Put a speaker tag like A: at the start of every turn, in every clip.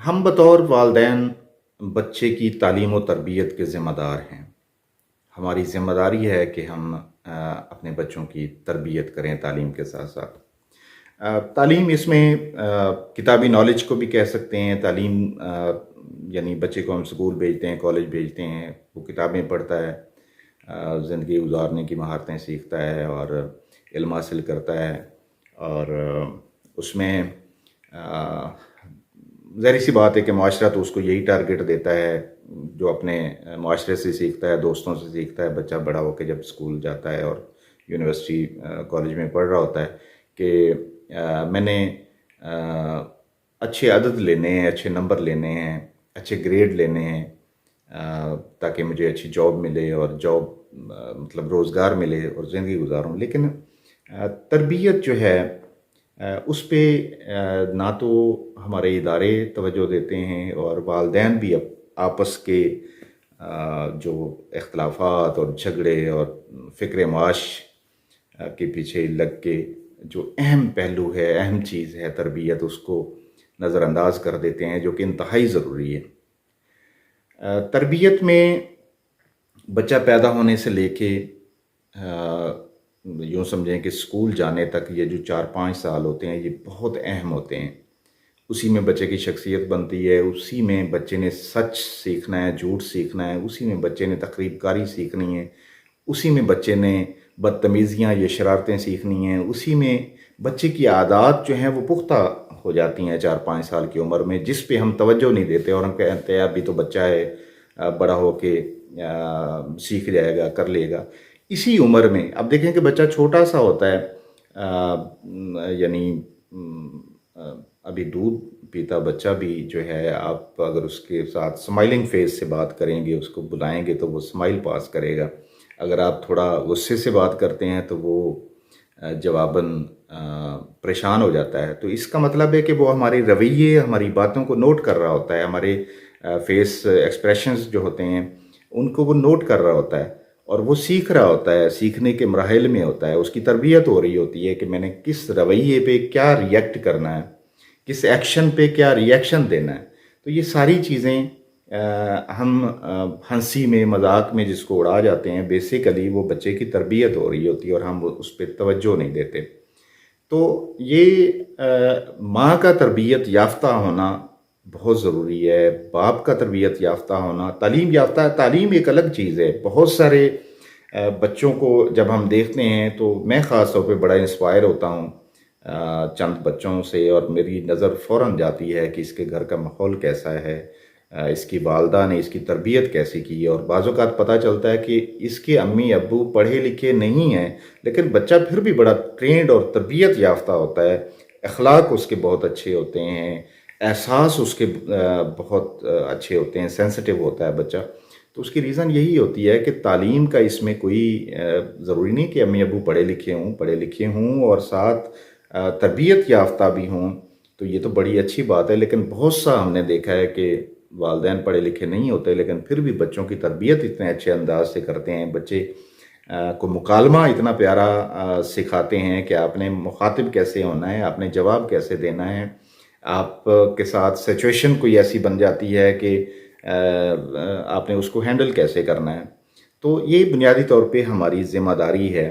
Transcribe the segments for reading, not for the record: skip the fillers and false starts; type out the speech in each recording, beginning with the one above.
A: ہم بطور والدین بچے کی تعلیم و تربیت کے ذمہ دار ہیں۔ ہماری ذمہ داری ہے کہ ہم اپنے بچوں کی تربیت کریں تعلیم کے ساتھ ساتھ۔ تعلیم اس میں کتابی نالج کو بھی کہہ سکتے ہیں۔ تعلیم یعنی بچے کو ہم اسکول بھیجتے ہیں، کالج بھیجتے ہیں، وہ کتابیں پڑھتا ہے، زندگی گزارنے کی مہارتیں سیکھتا ہے اور علم حاصل کرتا ہے، اور اس میں ظاہر سی بات ہے کہ معاشرہ تو اس کو یہی ٹارگٹ دیتا ہے جو اپنے معاشرے سے سیکھتا ہے، دوستوں سے سیکھتا ہے۔ بچہ بڑا ہو کے جب اسکول جاتا ہے اور یونیورسٹی کالج میں پڑھ رہا ہوتا ہے کہ میں نے اچھے عدد لینے ہیں، اچھے نمبر لینے ہیں، اچھے گریڈ لینے ہیں، تاکہ مجھے اچھی جاب ملے اور جاب مطلب روزگار ملے اور زندگی گزاروں۔ لیکن تربیت جو ہے اس پہ نہ تو ہمارے ادارے توجہ دیتے ہیں، اور والدین بھی آپس کے جو اختلافات اور جھگڑے اور فکر معاش کے پیچھے لگ کے جو اہم پہلو ہے، اہم چیز ہے تربیت، اس کو نظر انداز کر دیتے ہیں، جو کہ انتہائی ضروری ہے۔ تربیت میں بچہ پیدا ہونے سے لے کے یوں سمجھیں کہ اسکول جانے تک یہ جو 4-5 سال ہوتے ہیں، یہ بہت اہم ہوتے ہیں۔ اسی میں بچے کی شخصیت بنتی ہے، اسی میں بچے نے سچ سیکھنا ہے، جھوٹ سیکھنا ہے، اسی میں بچے نے تقریب کاری سیکھنی ہے، اسی میں بچے نے بدتمیزیاں یا شرارتیں سیکھنی ہیں، اسی میں بچے کی عادات جو ہیں وہ پختہ ہو جاتی ہیں 4-5 سال کی عمر میں، جس پہ ہم توجہ نہیں دیتے اور ہم کہتے ہیں ابھی تو بچہ ہے، بڑا ہو کے سیکھ جائے گا، کر لے گا۔ اسی عمر میں اب دیکھیں کہ بچہ چھوٹا سا ہوتا ہے، یعنی ابھی دودھ پیتا بچہ بھی جو ہے، آپ اگر اس کے ساتھ سمائلنگ فیس سے بات کریں گے، اس کو بلائیں گے تو وہ سمائل پاس کرے گا۔ اگر آپ تھوڑا غصے سے بات کرتے ہیں تو وہ جواباً پریشان ہو جاتا ہے۔ تو اس کا مطلب ہے کہ وہ ہمارے رویے، ہماری باتوں کو نوٹ کر رہا ہوتا ہے، ہمارے فیس ایکسپریشنز جو ہوتے ہیں ان کو وہ نوٹ کر رہا ہوتا ہے، اور وہ سیکھ رہا ہوتا ہے، سیکھنے کے مراحل میں ہوتا ہے، اس کی تربیت ہو رہی ہوتی ہے کہ میں نے کس رویے پہ کیا ریئیکٹ کرنا ہے، کس ایکشن پہ کیا ریئیکشن دینا ہے۔ تو یہ ساری چیزیں ہم ہنسی میں، مذاق میں جس کو اڑا جاتے ہیں، بیسیکلی وہ بچے کی تربیت ہو رہی ہوتی ہے اور ہم اس پہ توجہ نہیں دیتے۔ تو یہ ماں کا تربیت یافتہ ہونا بہت ضروری ہے، باپ کا تربیت یافتہ ہونا، تعلیم یافتہ۔ تعلیم ایک الگ چیز ہے۔ بہت سارے بچوں کو جب ہم دیکھتے ہیں تو میں خاص طور پہ بڑا انسپائر ہوتا ہوں چند بچوں سے، اور میری نظر فوراً جاتی ہے کہ اس کے گھر کا ماحول کیسا ہے، اس کی والدہ نے اس کی تربیت کیسی کی ہے، اور بعض اوقات پتہ چلتا ہے کہ اس کے امی ابو پڑھے لکھے نہیں ہیں، لیکن بچہ پھر بھی بڑا ٹرینڈ اور تربیت یافتہ ہوتا ہے، اخلاق اس کے بہت اچھے ہوتے ہیں، احساس اس کے بہت اچھے ہوتے ہیں، سینسٹیو ہوتا ہے بچہ۔ تو اس کی ریزن یہی ہوتی ہے کہ تعلیم کا اس میں کوئی ضروری نہیں کہ امی ابو پڑھے لکھے ہوں اور ساتھ تربیت یافتہ بھی ہوں، تو یہ تو بڑی اچھی بات ہے۔ لیکن بہت سا ہم نے دیکھا ہے کہ والدین پڑھے لکھے نہیں ہوتے، لیکن پھر بھی بچوں کی تربیت اتنے اچھے انداز سے کرتے ہیں، بچے کو مکالمہ اتنا پیارا سکھاتے ہیں کہ آپ نے مخاطب کیسے ہونا ہے، آپ نے جواب کیسے دینا ہے، آپ کے ساتھ سچویشن کوئی ایسی بن جاتی ہے کہ آپ نے اس کو ہینڈل کیسے کرنا ہے۔ تو یہ بنیادی طور پہ ہماری ذمہ داری ہے۔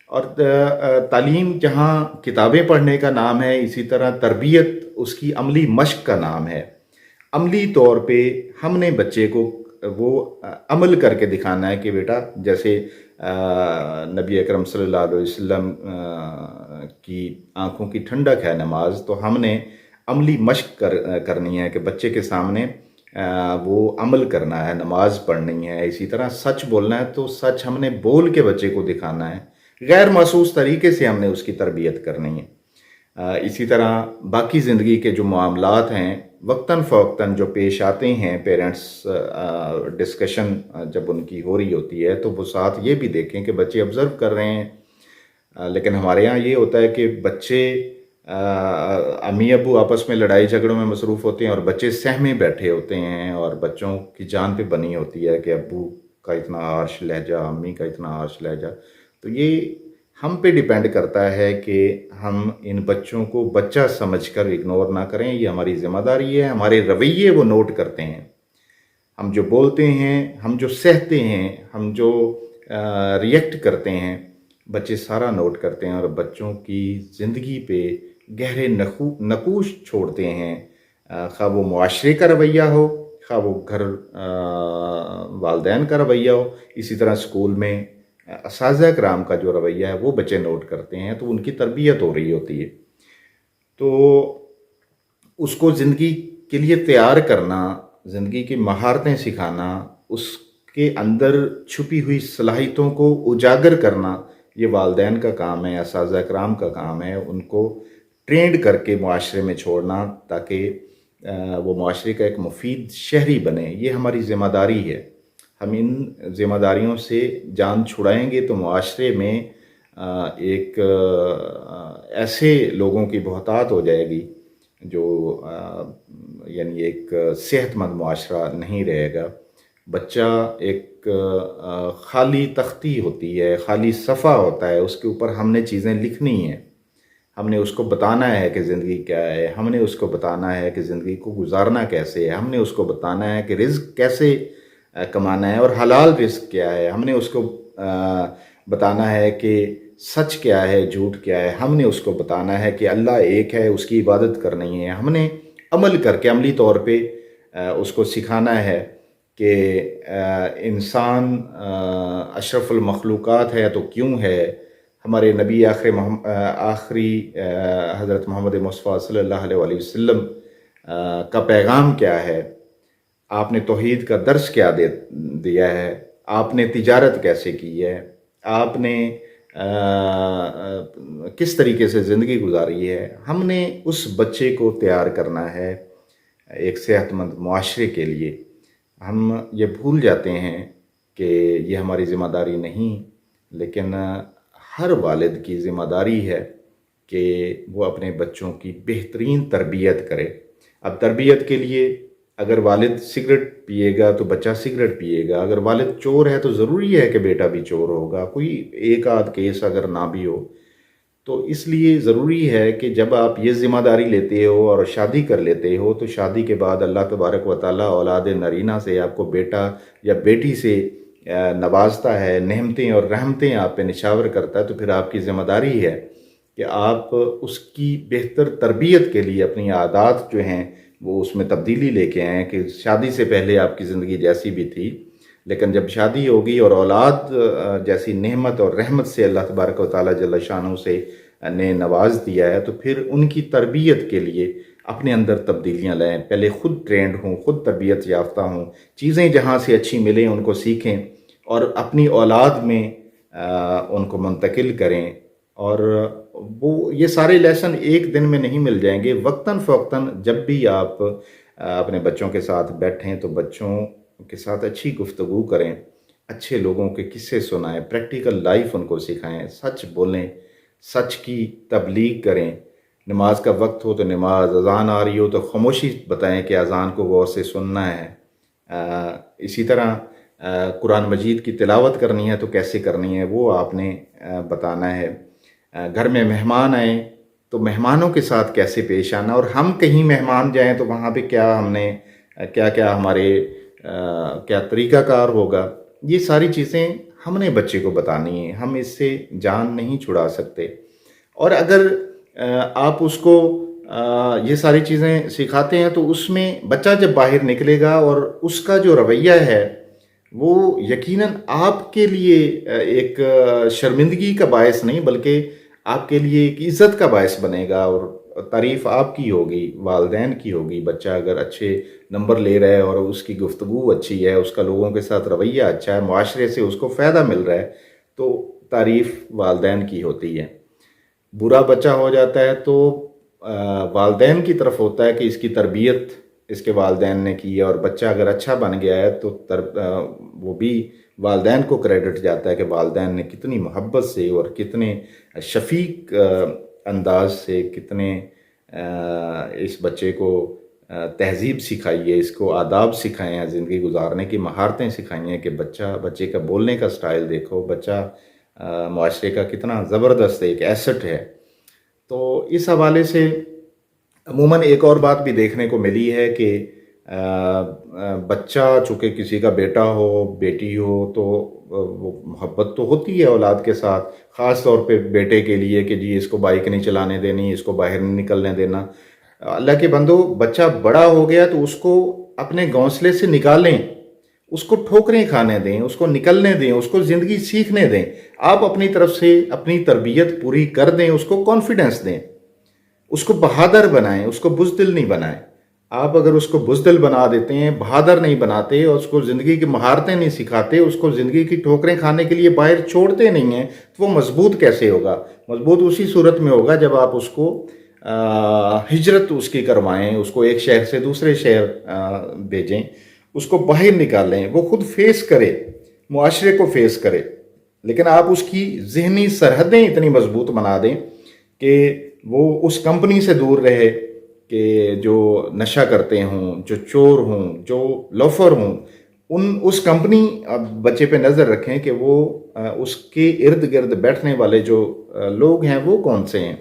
A: اور تعلیم جہاں کتابیں پڑھنے کا نام ہے، اسی طرح تربیت اس کی عملی مشق کا نام ہے۔ عملی طور پہ ہم نے بچے کو وہ عمل کر کے دکھانا ہے کہ بیٹا، جیسے نبی اکرم صلی اللہ علیہ وسلم کی آنکھوں کی ٹھنڈک ہے نماز، تو ہم نے عملی مشق کرنی ہے کہ بچے کے سامنے وہ عمل کرنا ہے، نماز پڑھنی ہے۔ اسی طرح سچ بولنا ہے تو سچ ہم نے بول کے بچے کو دکھانا ہے، غیر محسوس طریقے سے ہم نے اس کی تربیت کرنی ہے۔ اسی طرح باقی زندگی کے جو معاملات ہیں وقتاً فوقتاً جو پیش آتے ہیں، پیرنٹس ڈسکشن جب ان کی ہو رہی ہوتی ہے تو وہ ساتھ یہ بھی دیکھیں کہ بچے آبزرو کر رہے ہیں۔ لیکن ہمارے ہاں یہ ہوتا ہے کہ بچے امی ابو آپس میں لڑائی جھگڑوں میں مصروف ہوتے ہیں اور بچے سہمے بیٹھے ہوتے ہیں، اور بچوں کی جان پہ بنی ہوتی ہے کہ ابو کا اتنا ہارش لہجہ، امی کا اتنا ہارش لہجہ۔ تو یہ ہم پہ ڈیپینڈ کرتا ہے کہ ہم ان بچوں کو بچہ سمجھ کر اگنور نہ کریں. یہ ہماری ذمہ داری ہے. ہمارے رویے وہ نوٹ کرتے ہیں. ہم جو بولتے ہیں، ہم جو سہتے ہیں، ہم جو ریئیکٹ کرتے ہیں، بچے سارا نوٹ کرتے ہیں اور بچوں کی زندگی پہ گہرے نقوش چھوڑتے ہیں. خواہ وہ معاشرے کا رویہ ہو، خواہ وہ گھر والدین کا رویہ ہو. اسی طرح اسکول میں اساتذہ کرام کا جو رویہ ہے وہ بچے نوٹ کرتے ہیں، تو ان کی تربیت ہو رہی ہوتی ہے. تو اس کو زندگی کے لیے تیار کرنا، زندگی کی مہارتیں سکھانا، اس کے اندر چھپی ہوئی صلاحیتوں کو اجاگر کرنا، یہ والدین کا کام ہے، اساتذہ کرام کا کام ہے. ان کو ٹرینڈ کر کے معاشرے میں چھوڑنا تاکہ وہ معاشرے کا ایک مفید شہری بنے. یہ ہماری ذمہ داری ہے. ہم ان ذمہ داریوں سے جان چھڑائیں گے تو معاشرے میں ایک ایسے لوگوں کی بہتات ہو جائے گی جو یعنی ایک صحت مند معاشرہ نہیں رہے گا. بچہ ایک خالی تختی ہوتی ہے، خالی صفحہ ہوتا ہے، اس کے اوپر ہم نے چیزیں لکھنی ہیں. ہم نے اس کو بتانا ہے کہ زندگی کیا ہے، ہم نے اس کو بتانا ہے کہ زندگی کو گزارنا کیسے ہے، ہم نے اس کو بتانا ہے کہ رزق کیسے کمانا ہے اور حلال رزق کیا ہے، ہم نے اس کو بتانا ہے کہ سچ کیا ہے، جھوٹ کیا ہے، ہم نے اس کو بتانا ہے کہ اللہ ایک ہے، اس کی عبادت کرنی ہے. ہم نے عمل کر کے عملی طور پہ اس کو سکھانا ہے کہ انسان اشرف المخلوقات ہے تو کیوں ہے، ہمارے نبی آخری حضرت محمد مصطفیٰ صلی اللہ علیہ وآلہ وسلم کا پیغام کیا ہے، آپ نے توحید کا درس کیا دیا ہے، آپ نے تجارت کیسے کی ہے، آپ نے کس طریقے سے زندگی گزاری ہے. ہم نے اس بچے کو تیار کرنا ہے ایک صحت مند معاشرے کے لیے. ہم یہ بھول جاتے ہیں کہ یہ ہماری ذمہ داری نہیں، لیکن ہر والد کی ذمہ داری ہے کہ وہ اپنے بچوں کی بہترین تربیت کرے. اب تربیت کے لیے اگر والد سگریٹ پیے گا تو بچہ سگریٹ پیے گا، اگر والد چور ہے تو ضروری ہے کہ بیٹا بھی چور ہوگا. کوئی ایک آدھ کیس اگر نہ بھی ہو تو اس لیے ضروری ہے کہ جب آپ یہ ذمہ داری لیتے ہو اور شادی کر لیتے ہو تو شادی کے بعد اللہ تبارک و تعالیٰ اولاد نرینہ سے آپ کو بیٹا یا بیٹی سے نوازتا ہے، نعمتیں اور رحمتیں آپ پہ نشاور کرتا ہے. تو پھر آپ کی ذمہ داری ہے کہ آپ اس کی بہتر تربیت کے لیے اپنی عادات جو ہیں وہ اس میں تبدیلی لے کے آئیں کہ شادی سے پہلے آپ کی زندگی جیسی بھی تھی، لیکن جب شادی ہوگی اور اولاد جیسی نعمت اور رحمت سے اللہ تبارک و تعالیٰ جل شانہ سے نے نواز دیا ہے تو پھر ان کی تربیت کے لیے اپنے اندر تبدیلیاں لائیں. پہلے خود ٹرینڈ ہوں، خود تربیت یافتہ ہوں، چیزیں جہاں سے اچھی ملیں ان کو سیکھیں اور اپنی اولاد میں ان کو منتقل کریں. اور وہ یہ سارے لیسن ایک دن میں نہیں مل جائیں گے. وقتاً فوقتاً جب بھی آپ اپنے بچوں کے ساتھ بیٹھیں تو بچوں کے ساتھ اچھی گفتگو کریں، اچھے لوگوں کے قصے سنائیں، پریکٹیکل لائف ان کو سکھائیں، سچ بولیں، سچ کی تبلیغ کریں. نماز کا وقت ہو تو نماز، اذان آ رہی ہو تو خاموشی بتائیں کہ اذان کو غور سے سننا ہے. اسی طرح قرآن مجید کی تلاوت کرنی ہے تو کیسے کرنی ہے وہ آپ نے بتانا ہے. گھر میں مہمان آئیں تو مہمانوں کے ساتھ کیسے پیش آنا، اور ہم کہیں مہمان جائیں تو وہاں پہ کیا ہم نے کیا ہمارے کیا طریقہ کار ہوگا. یہ ساری چیزیں ہم نے بچے کو بتانی ہیں. ہم اس سے جان نہیں چھڑا سکتے. اور اگر آپ اس کو یہ ساری چیزیں سکھاتے ہیں تو اس میں بچہ جب باہر نکلے گا اور اس کا جو رویہ ہے وہ یقیناً آپ کے لیے ایک شرمندگی کا باعث نہیں بلکہ آپ کے لیے ایک عزت کا باعث بنے گا، اور تعریف آپ کی ہوگی، والدین کی ہوگی. بچہ اگر اچھے نمبر لے رہا ہے اور اس کی گفتگو اچھی ہے، اس کا لوگوں کے ساتھ رویہ اچھا ہے، معاشرے سے اس کو فائدہ مل رہا ہے، تو تعریف والدین کی ہوتی ہے. برا بچہ ہو جاتا ہے تو والدین کی طرف ہوتا ہے کہ اس کی تربیت اس کے والدین نے کی ہے، اور بچہ اگر اچھا بن گیا ہے تو وہ بھی والدین کو کریڈٹ جاتا ہے کہ والدین نے کتنی محبت سے اور کتنے شفیق انداز سے کتنے اس بچے کو تہذیب سکھائی ہے، اس کو آداب سکھائے ہیں، زندگی گزارنے کی مہارتیں سکھائی ہیں کہ بچے کا بولنے کا سٹائل دیکھو، بچہ معاشرے کا کتنا زبردست ایک ایسٹ ہے. تو اس حوالے سے عموماً ایک اور بات بھی دیکھنے کو ملی ہے کہ بچہ چونکہ کسی کا بیٹا ہو بیٹی ہو تو وہ محبت تو ہوتی ہے اولاد کے ساتھ، خاص طور پہ بیٹے کے لیے کہ جی اس کو بائک نہیں چلانے دینی، اس کو باہر نہیں نکلنے دینا. اللہ کے بندو، بچہ بڑا ہو گیا تو اس کو اپنے گھونسلے سے نکالیں، اس کو ٹھوکریں کھانے دیں، اس کو نکلنے دیں، اس کو زندگی سیکھنے دیں. آپ اپنی طرف سے اپنی تربیت پوری کر دیں، اس کو کانفیڈنس دیں، اس کو بہادر بنائیں، اس کو بزدل نہیں بنائیں. آپ اگر اس کو بزدل بنا دیتے ہیں، بہادر نہیں بناتے اور اس کو زندگی کی مہارتیں نہیں سکھاتے، اس کو زندگی کی ٹھوکریں کھانے کے لیے باہر چھوڑتے نہیں ہیں، تو وہ مضبوط کیسے ہوگا؟ مضبوط اسی صورت میں ہوگا جب آپ اس کو ہجرت اس کی کروائیں، اس کو ایک شہر سے دوسرے شہر بھیجیں، اس کو باہر نکالیں، وہ خود فیس کرے، معاشرے کو فیس کرے. لیکن آپ اس کی ذہنی سرحدیں اتنی مضبوط بنا دیں کہ وہ اس کمپنی سے دور رہے کہ جو نشہ کرتے ہوں، جو چور ہوں، جو لوفر ہوں. اس کمپنی بچے پہ نظر رکھیں کہ وہ اس کے ارد گرد بیٹھنے والے جو لوگ ہیں وہ کون سے ہیں.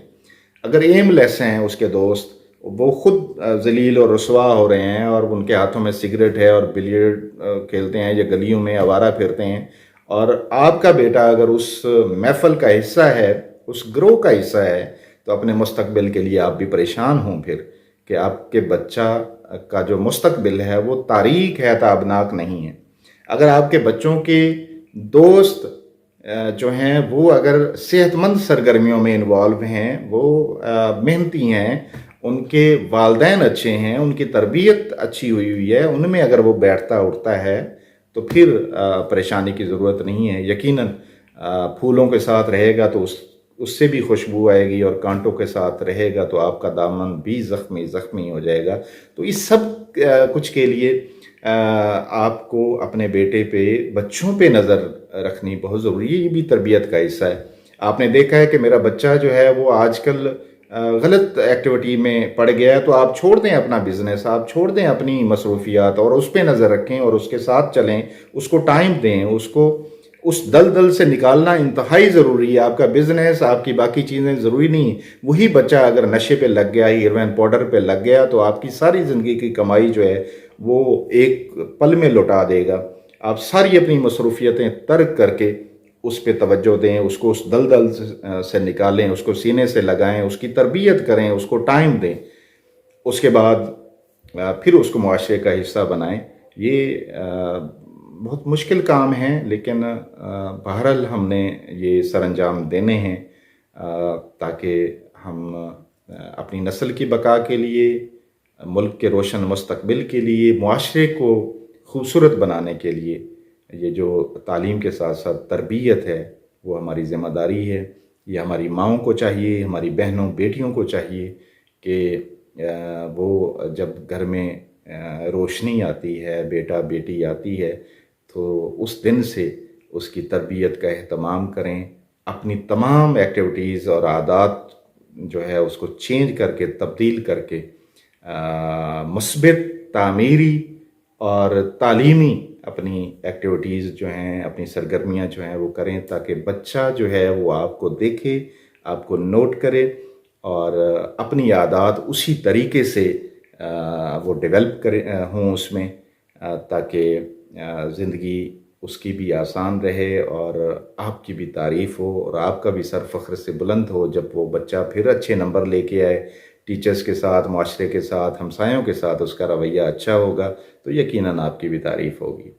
A: اگر ایم لیس ہیں اس کے دوست، وہ خود ذلیل اور رسوا ہو رہے ہیں اور ان کے ہاتھوں میں سگریٹ ہے اور بلیئرڈ کھیلتے ہیں یا گلیوں میں آوارہ پھرتے ہیں، اور آپ کا بیٹا اگر اس محفل کا حصہ ہے، اس گروہ کا حصہ ہے، تو اپنے مستقبل کے لیے آپ بھی پریشان ہوں پھر کہ آپ کے بچہ کا جو مستقبل ہے وہ تاریک ہے، تابناک نہیں ہے. اگر آپ کے بچوں کے دوست جو ہیں وہ اگر صحت مند سرگرمیوں میں انوالو ہیں، وہ محنتی ہیں، ان کے والدین اچھے ہیں، ان کی تربیت اچھی ہوئی ہے، ان میں اگر وہ بیٹھتا اٹھتا ہے تو پھر پریشانی کی ضرورت نہیں ہے. یقیناً پھولوں کے ساتھ رہے گا تو اس سے بھی خوشبو آئے گی، اور کانٹوں کے ساتھ رہے گا تو آپ کا دامن بھی زخمی ہو جائے گا. تو اس سب کچھ کے لیے آپ کو اپنے بیٹے پہ، بچوں پہ نظر رکھنی بہت ضروری ہے. یہ بھی تربیت کا حصہ ہے. آپ نے دیکھا ہے کہ میرا بچہ جو ہے وہ آج کل غلط ایکٹیویٹی میں پڑ گیا ہے، تو آپ چھوڑ دیں اپنا بزنس، آپ چھوڑ دیں اپنی مصروفیات اور اس پہ نظر رکھیں اور اس کے ساتھ چلیں، اس کو ٹائم دیں، اس کو اس دل سے نکالنا انتہائی ضروری ہے. آپ کا بزنس، آپ کی باقی چیزیں ضروری نہیں. وہی بچہ اگر نشے پہ لگ گیا، ہیروئن پاؤڈر پہ لگ گیا، تو آپ کی ساری زندگی کی کمائی جو ہے وہ ایک پل میں لوٹا دے گا. آپ ساری اپنی مصروفیتیں ترک کر کے اس پہ توجہ دیں، اس کو اس دل سے نکالیں، اس کو سینے سے لگائیں، اس کی تربیت کریں، اس کو ٹائم دیں. اس کے بعد پھر اس کو معاشرے کا حصہ بنائیں. یہ بہت مشکل کام ہے، لیکن بہرحال ہم نے یہ سر انجام دینے ہیں تاکہ ہم اپنی نسل کی بقا کے لیے، ملک کے روشن مستقبل کے لیے، معاشرے کو خوبصورت بنانے کے لیے یہ جو تعلیم کے ساتھ ساتھ تربیت ہے وہ ہماری ذمہ داری ہے. یہ ہماری ماؤں کو چاہیے، ہماری بہنوں بیٹیوں کو چاہیے کہ وہ جب گھر میں روشنی آتی ہے، بیٹا بیٹی آتی ہے، تو اس دن سے اس کی تربیت کا اہتمام کریں. اپنی تمام ایکٹیویٹیز اور عادات جو ہے اس کو چینج کر کے، تبدیل کر کے مثبت، تعمیری اور تعلیمی اپنی ایکٹیویٹیز جو ہیں، اپنی سرگرمیاں جو ہیں وہ کریں، تاکہ بچہ جو ہے وہ آپ کو دیکھے، آپ کو نوٹ کرے اور اپنی عادات اسی طریقے سے وہ ڈیولپ کرے ہوں اس میں، تاکہ زندگی اس کی بھی آسان رہے اور آپ کی بھی تعریف ہو اور آپ کا بھی سر فخر سے بلند ہو. جب وہ بچہ پھر اچھے نمبر لے کے آئے، ٹیچرز کے ساتھ، معاشرے کے ساتھ، ہمسایوں کے ساتھ اس کا رویہ اچھا ہوگا، تو یقیناً آپ کی بھی تعریف ہوگی.